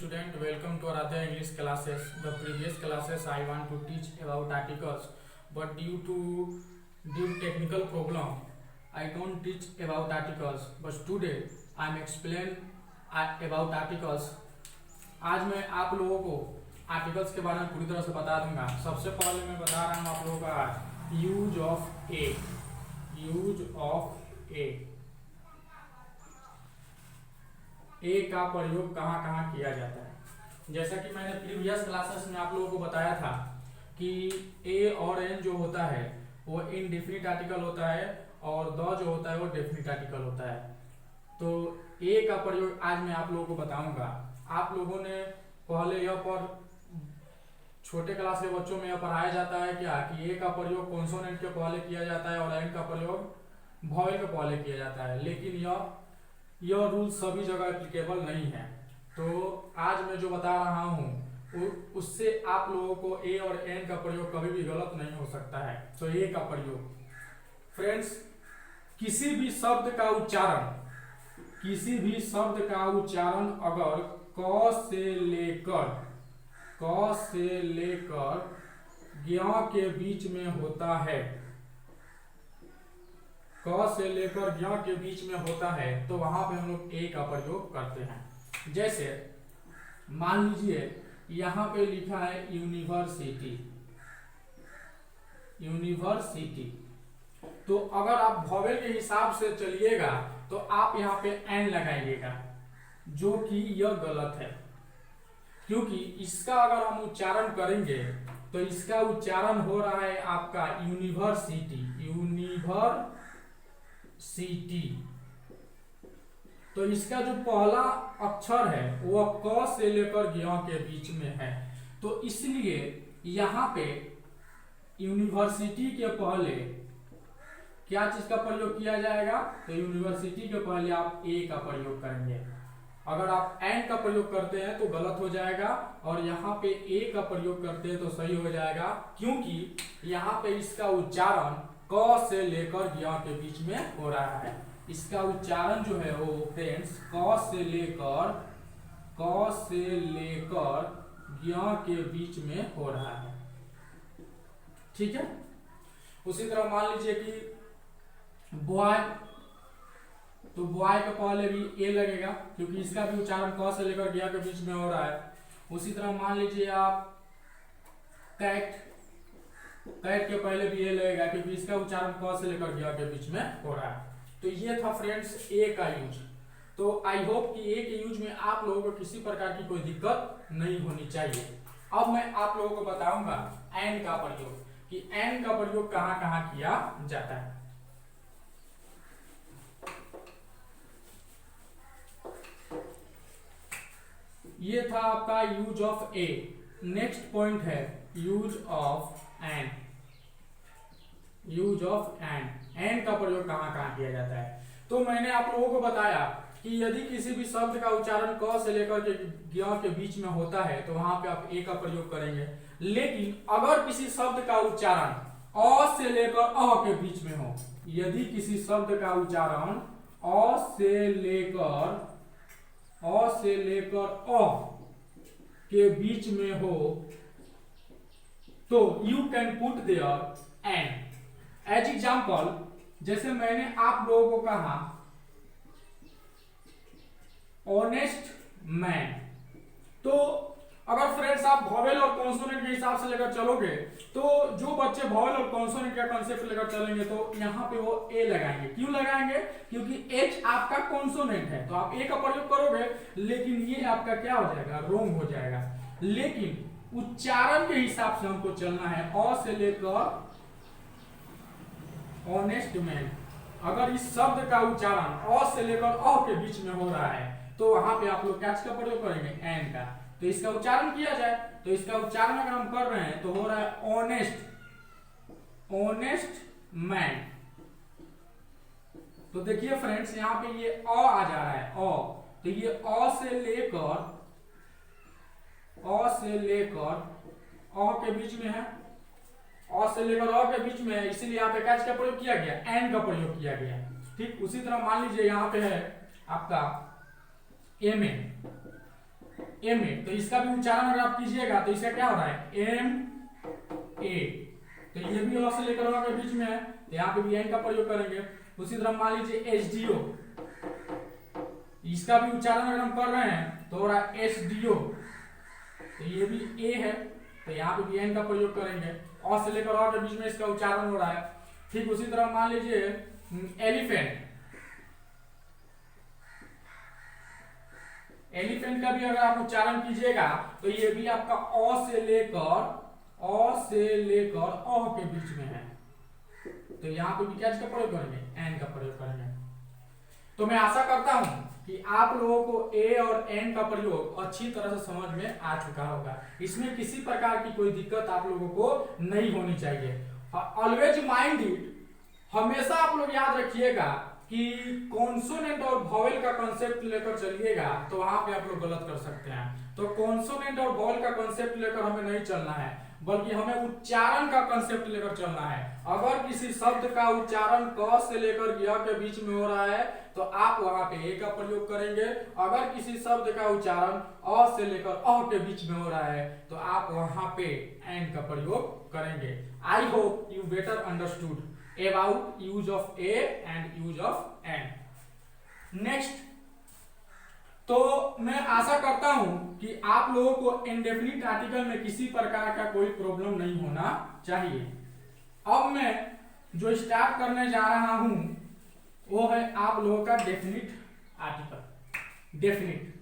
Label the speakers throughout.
Speaker 1: student, welcome to Aradhya English classes. The previous classes I want to teach about articles, but due technical problem I don't teach about articles. But today I am explain about articles. आज मैं आप लोगों को articles के बारे में पूरी तरह से बता दूंगा। सबसे पहले मैं बता रहा हूँ आप लोगों का आज यूज ऑफ ए का प्रयोग कहाँ कहाँ किया जाता है। जैसा कि मैंने प्रीवियस क्लासेस में आप लोगों को बताया था कि ए और एन जो होता है वो इनडेफिनिट आर्टिकल होता है और द जो होता है वो डेफिनिट आर्टिकल होता है। तो ए का प्रयोग आज मैं आप लोगों को बताऊंगा। आप लोगों ने पहले यह पर छोटे क्लास के बच्चों में यह पढ़ाया जाता है क्या कि ए का प्रयोग कॉन्सोनेंट के पहले किया जाता है और एन का प्रयोग वॉवेल के पहले किया जाता है, लेकिन यह रूल सभी जगह एप्लीकेबल नहीं है। तो आज मैं जो बता रहा हूँ उससे आप लोगों को ए और एन का प्रयोग कभी भी गलत नहीं हो सकता है। तो ए का प्रयोग फ्रेंड्स, किसी भी शब्द का उच्चारण अगर क से लेकर ज्ञ के बीच में होता है, क से लेकर ज्ञ के बीच में होता है तो वहां पे हम लोग ए का प्रयोग करते हैं। जैसे मान लीजिए यहाँ पे लिखा है यूनिवर्सिटी, तो अगर आप वॉवेल के हिसाब से चलिएगा तो आप यहाँ पे एन लगाइएगा, जो कि यह गलत है, क्योंकि इसका अगर हम उच्चारण करेंगे तो इसका उच्चारण हो रहा है आपका यूनिवर्सिटी। तो इसका जो पहला अक्षर है वो क से लेकर ज्ञ के बीच में है, तो इसलिए यहाँ पे यूनिवर्सिटी के पहले क्या चीज का प्रयोग किया जाएगा, तो यूनिवर्सिटी के पहले आप ए का प्रयोग करेंगे। अगर आप एन का प्रयोग करते हैं तो गलत हो जाएगा और यहाँ पे ए का प्रयोग करते हैं तो सही हो जाएगा, क्योंकि यहाँ पे इसका उच्चारण क से लेकर ज्ञ के बीच में हो रहा है। इसका उच्चारण जो है वो फ्रेंड्स क से लेकर ज्ञ के बीच में हो रहा है। ठीक है। उसी तरह मान लीजिए कि बॉय, तो बॉय के पहले भी ए लगेगा क्योंकि इसका भी उच्चारण क से लेकर ज्ञ के बीच में हो रहा है। उसी तरह मान लीजिए आप कैट के पहले भी ए लगेगा क्योंकि इसका उच्चारण क से लेकर ज्ञ के बीच में हो रहा है। तो ये था फ्रेंड्स ए का यूज। तो आई होप कि ए के यूज में आप लोगों को किसी प्रकार की कोई दिक्कत नहीं होनी चाहिए। अब मैं आप लोगों को बताऊंगा एन का प्रयोग, कि एन का प्रयोग कहाँ कहाँ किया जाता है। ये था आपका use of A. Next point है यूज ऑफ एन। एन का प्रयोग कहाँ कहाँ किया जाता है। तो मैंने आप लोगों को बताया कि यदि किसी भी शब्द का उच्चारण क से लेकर के ज्ञ के बीच में होता है तो वहां पे आप ए का प्रयोग करेंगे, लेकिन अगर किसी शब्द का उच्चारण अ से लेकर अ के बीच में हो, यदि किसी शब्द का उच्चारण अ से लेकर अ के बीच में हो तो you can put there an. As example, जैसे मैंने आप लोगों को कहा ऑनेस्ट मैन, तो अगर फ्रेंड्स आप वॉवेल और कॉन्सोनेंट के हिसाब से लेकर चलोगे तो जो बच्चे वॉवेल और कॉन्सोनेंट का कांसेप्ट लेकर चलेंगे तो यहाँ पे वो ए लगाएंगे। क्यों लगाएंगे? क्योंकि एच आपका कॉन्सोनेंट है तो आप ए का प्रयोग करोगे, लेकिन ये आपका क्या हो जाएगा, रोंग हो जाएगा। लेकिन उच्चारण के हिसाब से हमको चलना है अ से लेकर ऑनेस्ट मैन। अगर इस शब्द का उच्चारण अ से लेकर अ के बीच में हो रहा है तो वहां पे आप लोग क्या का प्रयोग करेंगे, एन का। तो इसका उच्चारण किया जाए तो इसका उच्चारण अगर हम कर रहे हैं तो हो रहा है ऑनेस्ट मैन। तो देखिए फ्रेंड्स यहाँ पे ये अ आ जा रहा है अ, तो ये अ से लेकर अ के बीच में है, अ से लेकर अ के बीच में है, इसीलिए यहाँ पे क्या का प्रयोग किया गया, एन का प्रयोग किया गया। ठीक। उसी तरह मान लीजिए यहाँ पे है आपका एम ए, एम ए, तो इसका भी उच्चारण अगर आप कीजिएगा तो इसका क्या हो रहा है एम ए, तो ये भी अ से लेकर अ के बीच में है, तो यहाँ पे भी एन का प्रयोग करेंगे। उसी तरह मान लीजिए एच डी ओ, इसका भी उच्चारण अगर हम कर रहे हैं तो हो रहा है एच डी ओ, तो ये भी ए है, तो यहाँ पे भी एन का प्रयोग करेंगे। अ से लेकर अ के बीच में इसका उच्चारण हो रहा है। ठीक उसी तरह मान लीजिए एलिफेंट, एलिफेंट का भी अगर आप उच्चारण कीजिएगा तो ये भी आपका अ से लेकर अ के बीच में है, तो यहाँ पे भी क्या का प्रयोग करेंगे एन का प्रयोग करेंगे। तो मैं आशा करता हूं कि आप लोगों को ए और एन का प्रयोग अच्छी तरह से समझ में आ चुका होगा। इसमें किसी प्रकार की कोई दिक्कत आप लोगों को नहीं होनी चाहिए। ऑलवेज माइंड इट, हमेशा आप लोग याद रखिएगा कि कॉन्सोनेंट और वॉवेल का कांसेप्ट लेकर चलिएगा तो वहां पे आप लोग गलत कर सकते हैं। तो कॉन्सोनेंट और वॉवेल का कांसेप्ट लेकर हमें नहीं चलना है, बल्कि हमें उच्चारण का कांसेप्ट लेकर चलना है। अगर किसी शब्द का उच्चारण क से लेकर य के बीच में हो रहा है तो आप वहां पे ए का प्रयोग करेंगे। अगर किसी शब्द का उच्चारण अ से लेकर अ के बीच में हो रहा है तो आप वहां पे एन का प्रयोग करेंगे। I hope you better understood about use of a and use of n. Next, तो मैं आशा करता हूं कि आप लोगों को इंडेफिनिट आर्टिकल में किसी प्रकार का कोई प्रॉब्लम नहीं होना चाहिए। अब मैं जो स्टार्ट करने जा रहा हूं वो है आप लोगों का definite article. Definite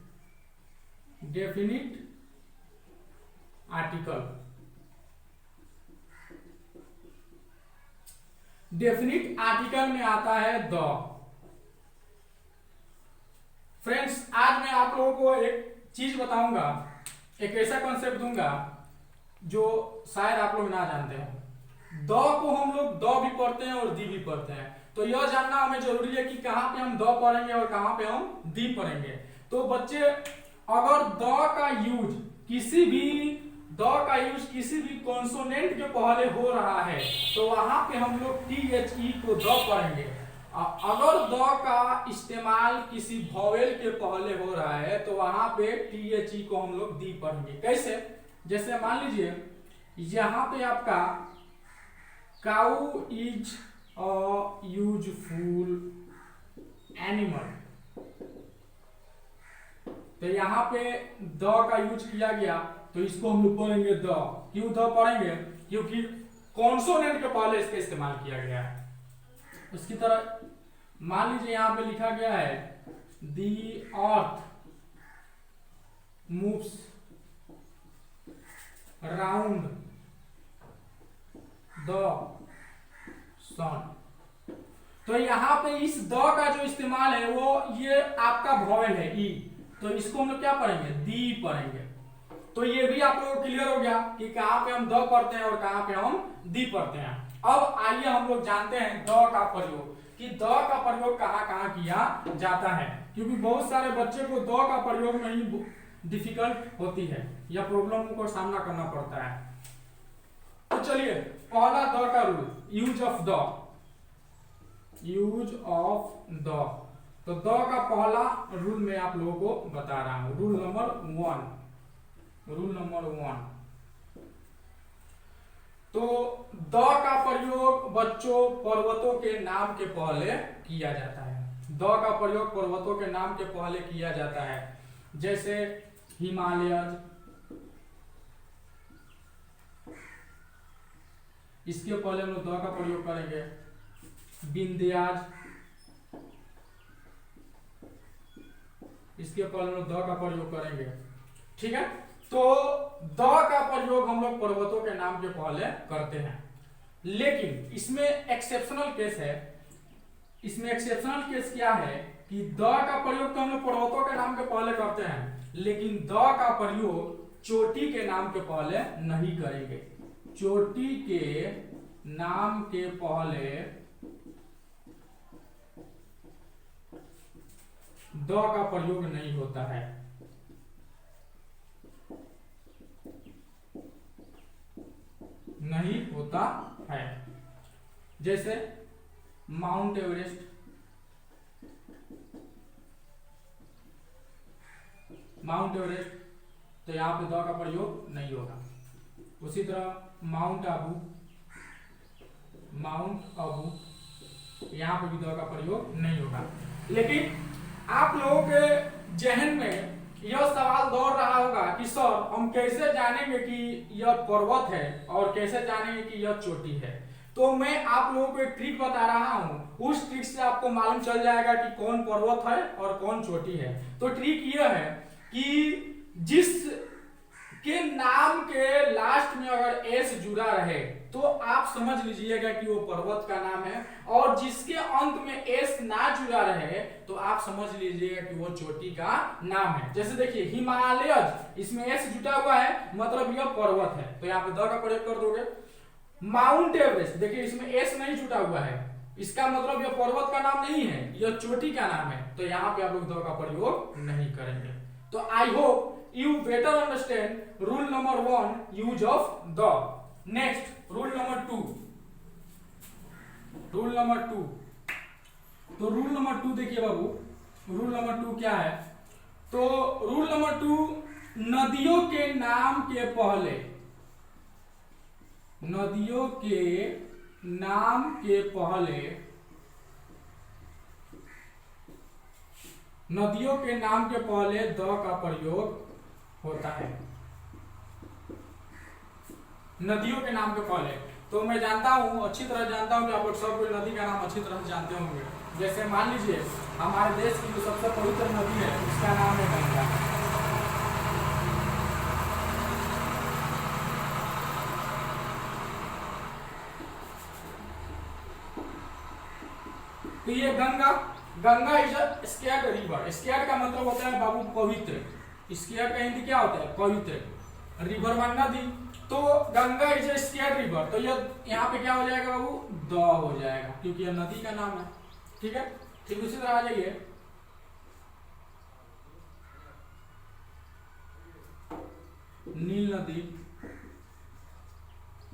Speaker 1: article, definite article में आता है द। फ्रेंड्स, आज मैं आप लोगों को एक चीज बताऊंगा, एक ऐसा कॉन्सेप्ट दूंगा जो शायद आप लोग ना जानते हो। द को हम लोग द भी पढ़ते हैं और दी भी पढ़ते हैं, तो यह जानना हमें जरूरी है कि कहां पे हम द पढ़ेंगे और कहां पे हम दी पढ़ेंगे। तो बच्चे, अगर द का यूज किसी भी कॉन्सोनेंट के पहले हो रहा है तो वहां पे हम लोग THE को द पढ़ेंगे। अगर द का इस्तेमाल किसी वॉवेल के पहले हो रहा है तो वहां पे THE को हम लोग दी पढ़ेंगे। कैसे? जैसे मान लीजिए यहां पे आपका cow is a useful animal, तो यहां पे द का यूज किया गया तो इसको हम लोग पढ़ेंगे द। क्यों द पढ़ेंगे? क्योंकि कॉन्सोनेंट के पहले इसका इस्तेमाल किया गया है। उसकी तरह मान लीजिए यहां पे लिखा गया है दी अर्थ मूव्स राउंड द सन, तो यहां पे इस द का जो इस्तेमाल है वो ये आपका वॉवेल है ई, तो इसको हम लोग क्या पढ़ेंगे? दी पढ़ेंगे। तो ये भी आप लोगों को क्लियर हो गया कि कहां पे हम द पढ़ते हैं और कहां पे हम दी पढ़ते हैं। अब आइए हम लोग जानते हैं द का प्रयोग, कि द का प्रयोग कहां कहां किया जाता है, क्योंकि बहुत सारे बच्चे को द का प्रयोग में ही डिफिकल्ट होती है या प्रॉब्लम को सामना करना पड़ता है। तो चलिए, पहला द का रूल, यूज ऑफ द। तो द का पहला रूल मैं आप लोगों को बता रहा हूं, रूल नंबर 1। तो द का प्रयोग बच्चों पर्वतों के नाम के पहले किया जाता है। द का प्रयोग पर्वतों के नाम के पहले किया जाता है, जैसे हिमालय, इसके पहले हम लोग द का प्रयोग करेंगे। विंध्याज, इसके पहले हम लोग द का प्रयोग करेंगे। ठीक है, तो द का प्रयोग हम लोग पर्वतों के नाम के पहले करते हैं, लेकिन इसमें एक्सेप्शनल केस है। इसमें एक्सेप्शनल केस क्या है कि द का प्रयोग तो हम लोग पर्वतों के नाम के पहले करते हैं, लेकिन द का प्रयोग चोटी के नाम के पहले नहीं करेंगे। चोटी के नाम के पहले द का प्रयोग नहीं होता है। नहीं होता है, जैसे माउंट एवरेस्ट, तो यहाँ पे द का प्रयोग नहीं होगा। उसी तरह माउंट आबू, माउंट आबू, यहाँ पे भी द का प्रयोग नहीं होगा। लेकिन आप लोगों के जहन में यह सवाल दौड़ रहा होगा कि सर हम कैसे जानेंगे कि यह पर्वत है और कैसे जानेंगे कि यह चोटी है। तो मैं आप लोगों को एक ट्रिक बता रहा हूं, उस ट्रिक से आपको मालूम चल जाएगा कि कौन पर्वत है और कौन चोटी है। तो ट्रिक यह है कि जिस के नाम के लास्ट में अगर एस जुड़ा रहे तो आप समझ लीजिएगा कि वो पर्वत का नाम है, और जिसके अंत में एस ना जुड़ा रहे तो आप समझ लीजिएगा कि वो चोटी का नाम है। जैसे देखिए हिमालय, इसमें एस जुटा हुआ है मतलब यह पर्वत है, तो यहाँ पे द का प्रयोग कर दोगे। माउंट एवरेस्ट, देखिए इसमें एस नहीं जुटा हुआ है, इसका मतलब यह पर्वत का नाम नहीं है, यह चोटी का नाम है, तो यहाँ पे आप लोग द का प्रयोग नहीं करेंगे। तो I hope you better understand rule number 1 use of the. Next rule number 2, rule number 2। तो रूल नंबर 2 देखिए बाबू, रूल नंबर 2 क्या है? तो रूल नंबर 2, नदियों के नाम के पहले, नदियों के नाम के पहले, नदियों के नाम के पहले द का प्रयोग होता है। नदियों के नाम के पहले, तो मैं जानता हूं, अच्छी तरह जानता हूं कि आप लोग सब कोई नदी का नाम अच्छी तरह से जानते होंगे। जैसे मान लीजिए हमारे देश की जो सबसे पवित्र नदी है उसका नाम है गंगा। तो ये Ganga is a scared river. Scared का मतलब होता है बाबू पवित्र, स्केर्ड का हिंदी क्या होता है? पवित्र। रिवर मान नदी, तो Ganga is a scared river, तो ये यहाँ पे क्या हो जाएगा बाबू? द हो जाएगा, क्योंकि यह नदी का नाम है। ठीक है, ठीक उसी तरह आ जाइए नील नदी,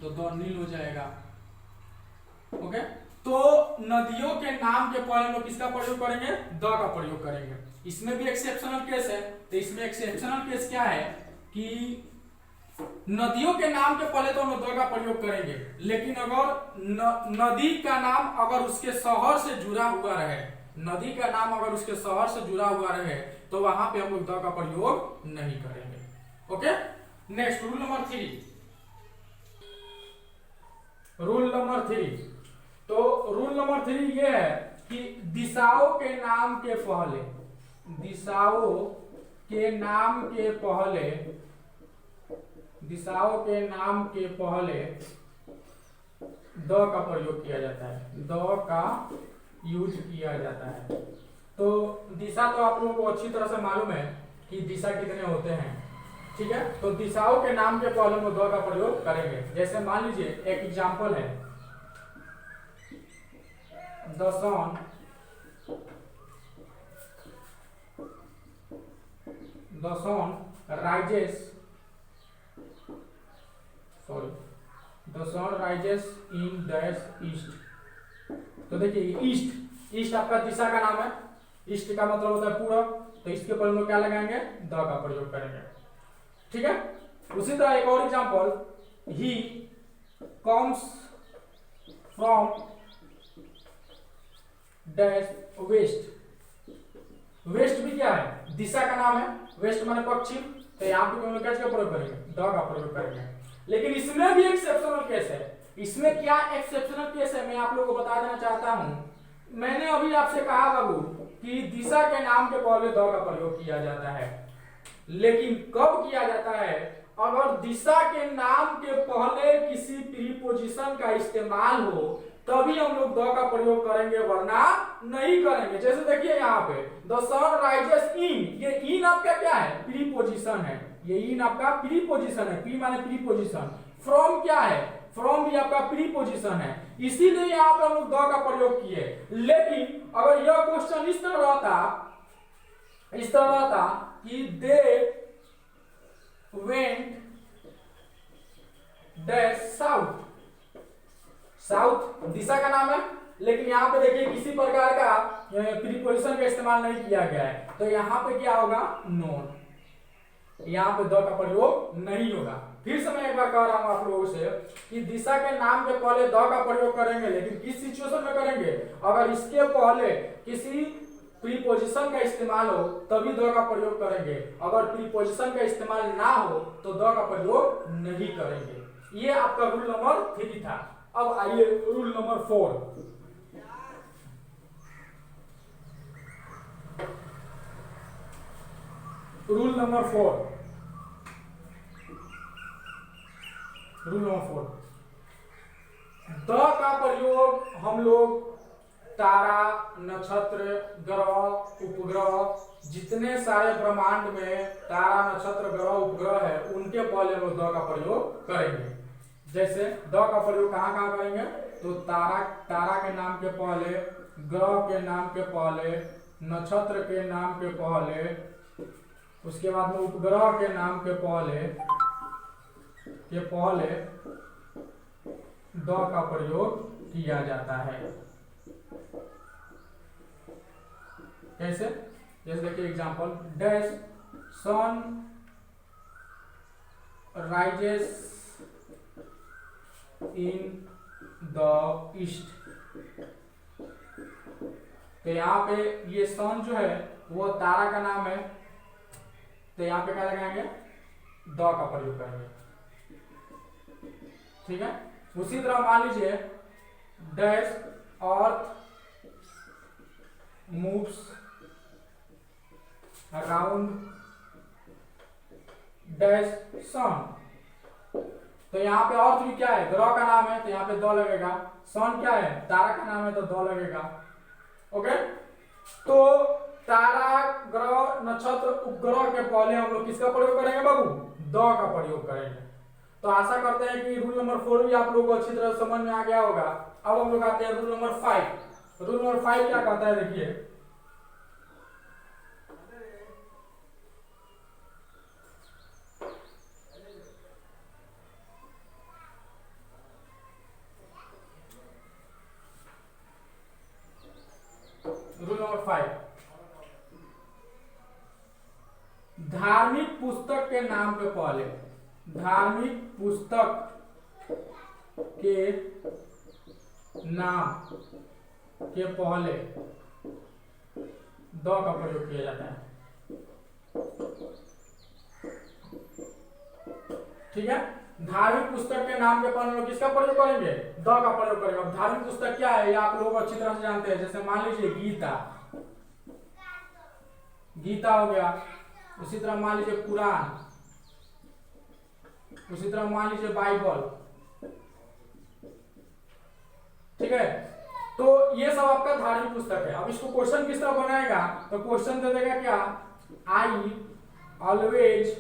Speaker 1: तो द नील हो जाएगा। ओके, तो नदियों के नाम के पहले लोग किसका प्रयोग करेंगे? द का प्रयोग करेंगे। इसमें भी एक्सेप्शनल केस है, तो इसमें एक्सेप्शनल केस क्या है कि नदियों के नाम के पहले तो हम द का प्रयोग करेंगे, लेकिन अगर नदी का नाम अगर उसके शहर से जुड़ा हुआ रहे, नदी का नाम अगर उसके शहर से जुड़ा हुआ रहे तो वहां पे हम लोग द का प्रयोग नहीं करेंगे। Okay, next rule number 3, rule number 3। तो रूल नंबर 3 ये है कि दिशाओं के नाम के पहले, दिशाओं के नाम के पहले, दिशाओं के नाम के पहले द का प्रयोग किया जाता है, द का यूज किया जाता है। तो दिशा तो आप लोगों को अच्छी तरह से मालूम है कि दिशा कितने होते हैं। ठीक है, तो दिशाओं के नाम के पहले हम द का प्रयोग करेंगे। जैसे मान लीजिए एक एग्जांपल है, the sun, the sun rises, sorry, the sun rises in dash east। तो देखिए ईस्ट, ईस्ट आपका दिशा का नाम है, ईस्ट का मतलब होता है पूरब, तो इसके पर हम लोग क्या लगाएंगे? द का प्रयोग करेंगे। ठीक है, उसी तरह एक और example, he comes from dash west। West भी क्या है? दिशा का नाम है, वेस्ट माने पश्चिम, तो यहाँ पे हम लोग क्या प्रयोग करेंगे? द का प्रयोग करेंगे। लेकिन इसमें भी एक्सेप्शनल केस है। इसमें क्या एक्सेप्शनल केस है मैं आप लोगों को बता देना चाहता हूं। मैंने अभी आपसे कहा बाबू कि दिशा के नाम के पहले द का प्रयोग किया जाता है, लेकिन कब किया जाता है? अगर दिशा के नाम के पहले किसी प्रीपोजिशन का इस्तेमाल हो तभी हम लोग द का प्रयोग करेंगे, वरना नहीं करेंगे। जैसे देखिए यहाँ पे द सन राइजेस इन, ये इन आपका क्या है? प्रीपोजिशन है, ये इन आपका प्रीपोजिशन है, प्री माने प्रीपोजिशन। फ्रॉम क्या है? फ्रॉम भी आपका प्रीपोजिशन है, इसीलिए यहाँ पे हम लोग द का प्रयोग किए। लेकिन अगर यह क्वेश्चन इस तरह रहता कि they went dash south, south दिशा का नाम है, लेकिन यहाँ पे देखिए किसी प्रकार का प्रीपोजिशन का इस्तेमाल नहीं किया गया है, तो यहाँ पे क्या होगा? नॉन। यहाँ पे द का प्रयोग नहीं होगा। फिर से मैं एक बार कह रहा हूं आप लोगों से कि दिशा के नाम के पहले द का प्रयोग करेंगे, लेकिन किस सिचुएशन में करेंगे? अगर इसके पहले किसी प्रीपोजिशन का इस्तेमाल हो तभी द का प्रयोग करेंगे, अगर प्रीपोजिशन का इस्तेमाल ना हो तो द का प्रयोग नहीं करेंगे। ये आपका रूल नंबर 3 था। अब आइए rule number 4। Rule number 4, the का प्रयोग हम लोग तारा, नक्षत्र, ग्रह, उपग्रह, जितने सारे ब्रह्मांड में तारा, नक्षत्र, ग्रह, उपग्रह है उनके पहले हम लोग द का प्रयोग करेंगे। जैसे द का प्रयोग कहाँ कहाँ करेंगे? तो तारा के नाम के पहले, ग्रह के नाम के पहले, नक्षत्र के नाम के पहले, उसके बाद में उपग्रह के नाम के पहले द का प्रयोग किया जाता है। कैसे? जैसे देखिए example, dash sun rises in the east. तो यहाँ पे ये सन जो है वो तारा का नाम है, तो यहाँ पे क्या लगाएंगे? द का प्रयोग करेंगे। ठीक है। उसी तरह मान लीजिए dash earth moves around dash sun. तो यहाँ पे अर्थ भी क्या है? ग्रह का नाम है, तो यहाँ पे द लगेगा। सन क्या है? तारा का नाम है, तो द लगेगा। ओके। तो तारा, ग्रह, नक्षत्र, उपग्रह के पहले हम लोग किसका प्रयोग करेंगे बाबू? द का प्रयोग करेंगे। तो आशा करते हैं कि रूल नंबर 4 भी आप लोगों को अच्छी तरह समझ में आ गया होगा। अब हम लोग आते हैं रूल नंबर 5। रूल नंबर 5 क्या कहता है? देखिए, रूल नंबर 5, धार्मिक पुस्तक के नाम के पहले, धार्मिक पुस्तक के नाम के पहले द का प्रयोग किया जाता है। ठीक है। धार्मिक पुस्तक के नाम के पहले लोग किसका प्रयोग करेंगे? द का प्रयोग करेंगे। अब धार्मिक पुस्तक क्या है ये आप लोग अच्छी तरह से जानते हैं। जैसे मान लीजिए गीता हो गया, उसी तरह मान लीजिए कुरान, उसी तरह मान लीजिए बाइबल। ठीक है। तो ये सब आपका धार्मिक पुस्तक है। अब इसको क्वेश्चन किस तरह बनाएगा? तो क्वेश्चन दे देगा क्या? I always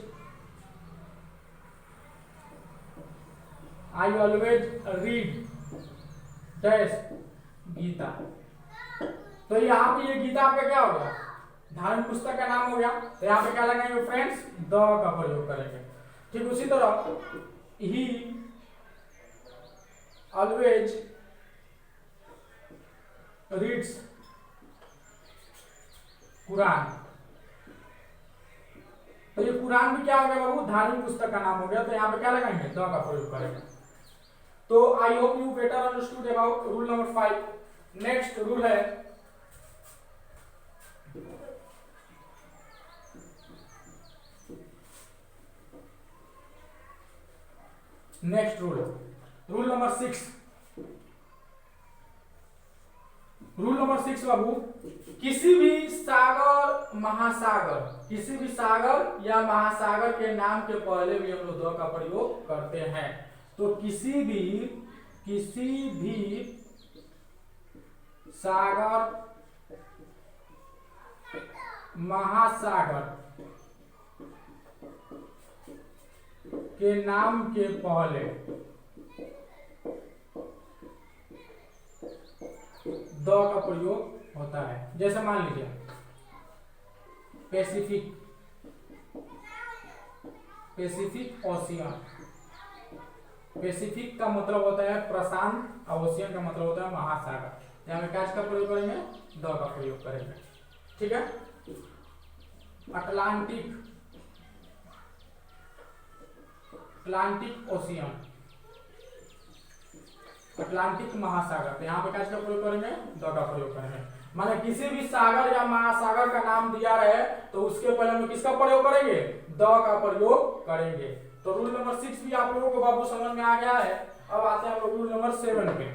Speaker 1: read dash Gita. तो यहाँ पे ये गीता आपका क्या हो गया? धार्मिक पुस्तक का नाम हो गया। तो यहाँ पे क्या लगाएंगे फ्रेंड्स? द का प्रयोग करेंगे। ठीक उसी तरह ही ऑलवेज रीड्स कुरान। तो ये कुरान भी क्या हो गया बाबू? धार्मिक पुस्तक का नाम हो गया। तो यहाँ पे क्या लगाएंगे? द का प्रयोग करेंगे। तो I hope you better understood about rule number 5। Next rule है रूल नंबर 6। रूल नंबर 6 बाबू, किसी भी सागर या महासागर के नाम के पहले भी हम लोग द का प्रयोग करते हैं। तो किसी भी सागर, महासागर के नाम के पहले द का प्रयोग होता है। जैसे मान लीजिए पैसिफिक ओशियन। पैसिफिक का मतलब होता है प्रशांत और ओशियन का मतलब होता है महासागर। यहाँ पे क्या का प्रयोग करेंगे? द का प्रयोग करेंगे। ठीक है। अटलांटिक अटलांटिक ओशियन, अटलांटिक महासागर। तो यहाँ पे क्या का प्रयोग करेंगे, द का प्रयोग करेंगे। माने किसी भी सागर या महासागर का नाम दिया रहे तो उसके पहले हम किसका प्रयोग करेंगे, द का प्रयोग करेंगे। तो रूल नंबर 6 भी आप लोगों को बाबू समझ में आ गया है। अब आते हैं हम लोग रूल नंबर 7 पे।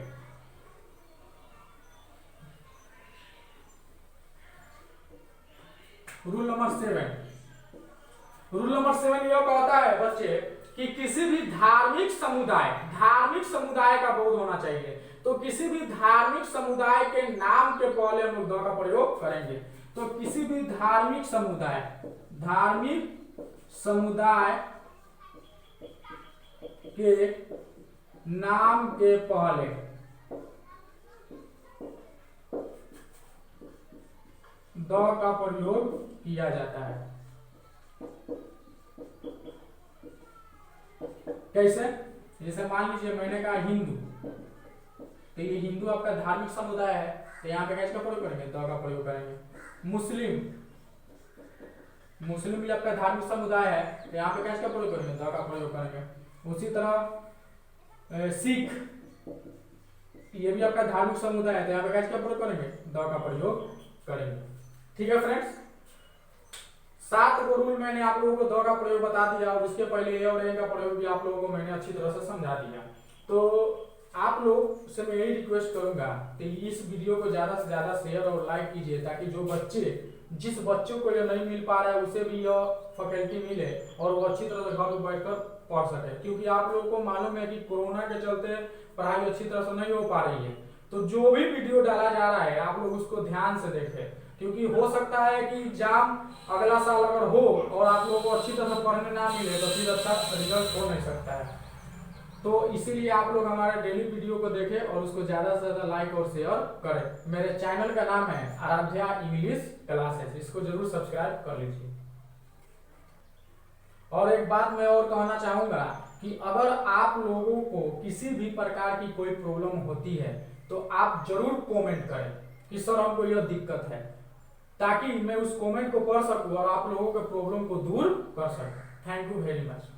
Speaker 1: रूल नंबर 7, रूल नंबर 7 यह कहता है बच्चे कि किसी भी धार्मिक समुदाय का बोध होना चाहिए। तो किसी भी धार्मिक समुदाय के नाम के पहले हम लोग द का प्रयोग करेंगे। तो किसी भी धार्मिक समुदाय के नाम के पहले द का प्रयोग किया जाता है। कैसे, जैसे मान लीजिए मैंने कहा हिंदू, तो ये हिंदू आपका धार्मिक समुदाय है, तो यहाँ पे इसका प्रयोग करेंगे, द का प्रयोग करेंगे। मुस्लिम भी आपका धार्मिक समुदाय है, तो यहाँ पे इसका प्रयोग करेंगे, द का प्रयोग करेंगे। उसी तरह सिख, ये भी आपका धार्मिक समुदाय है, तो यहाँ पे इसका प्रयोग करेंगे, द का प्रयोग करेंगे। ठीक है फ्रेंड्स, 7 को रूल मैंने आप लोगों को द का प्रयोग बता दिया और उसके पहले ए और एन का प्रयोग भी आप लोगों को मैंने अच्छी तरह से समझा दिया। तो आप लोग से मैं यही रिक्वेस्ट करूंगा कि इस वीडियो को ज्यादा से ज्यादा शेयर और लाइक कीजिए, ताकि जिस बच्चों को ये नहीं मिल पा रहा है उसे भी यह फैकल्टी मिले और वो अच्छी तरह से घर में बैठकर पढ़ सके। क्योंकि आप लोगों को मालूम है कि कोरोना के चलते पढ़ाई अच्छी तरह से नहीं हो पा रही है। तो जो भी वीडियो डाला जा रहा है आप लोग उसको ध्यान से देखें, क्योंकि हो सकता है कि एग्जाम अगला साल अगर हो और आप लोगों को अच्छी तरह से पढ़ने ना मिले तो फिर अच्छा रिजल्ट हो नहीं सकता है। तो इसीलिए आप लोग हमारे डेली वीडियो को देखें और उसको ज्यादा से ज्यादा लाइक और शेयर करें। मेरे चैनल का नाम है आराध्या इंग्लिश क्लासेस, इसको जरूर सब्सक्राइब कर लीजिए। और एक बात मैं और कहना चाहूंगा कि अगर आप लोगों को किसी भी प्रकार की कोई प्रॉब्लम होती है तो आप जरूर कमेंट करें कि सर हमको यह दिक्कत है, ताकि मैं उस कमेंट को पढ़ सकूं और आप लोगों के प्रॉब्लम को दूर कर सकूं। Thank you very much.